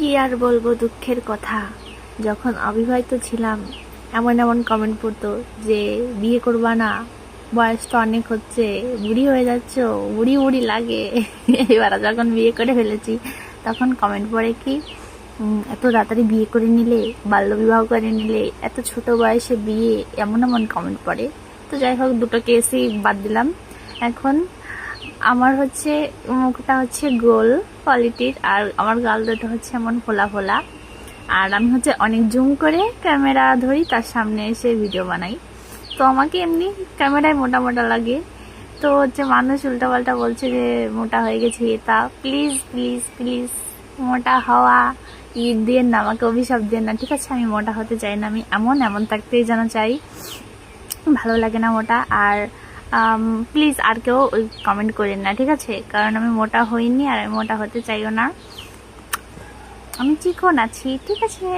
কি আর বলবো দুঃখের কথা, যখন অবিবাহিত ছিলাম এমন এমন কমেন্ট পড়তো যে বিয়ে করবা না, বয়স তো অনেক হচ্ছে, বুড়ি হয়ে যাচ্ছ, বুড়ি বুড়ি লাগে। এবার যখন বিয়ে করে ফেলেছি তখন কমেন্ট পড়ে কি এত তাড়াতাড়ি বিয়ে করে নিলে, বাল্যবিবাহ করে নিলে, এত ছোট বয়সে বিয়ে, এমন এমন কমেন্ট পড়ে। তো যাই হোক, দুটো কেসই বাদ দিলাম। এখন আমার হচ্ছে মুখটা হচ্ছে গোল কোয়ালিটির, আর আমার গাল দুটো হচ্ছে এমন ফোলা ফোলা, আর আমি হচ্ছে অনেক জুম করে ক্যামেরা ধরি, তার সামনে এসে ভিডিও বানাই। তো আমাকে এমনি ক্যামেরায় মোটা মোটা লাগে। তো হচ্ছে মানুষ উল্টাপাল্টা বলছে যে মোটা হয়ে গেছি। তা প্লিজ প্লিজ প্লিজ মোটা হওয়া ঈদ দিয়ে না, আমাকে অভিশাপ দিয়ে না, ঠিক আছে? আমি মোটা হতে চাই না, আমি এমন এমন থাকতেই যেন চাই, ভালো লাগে না মোটা। আর প্লিজ আর কেউ ওই কমেন্ট করেন না, ঠিক আছে? কারণ আমি মোটা হইনি আর আমি মোটা হতে চাইও না, আমি চিকন আছি, ঠিক আছে?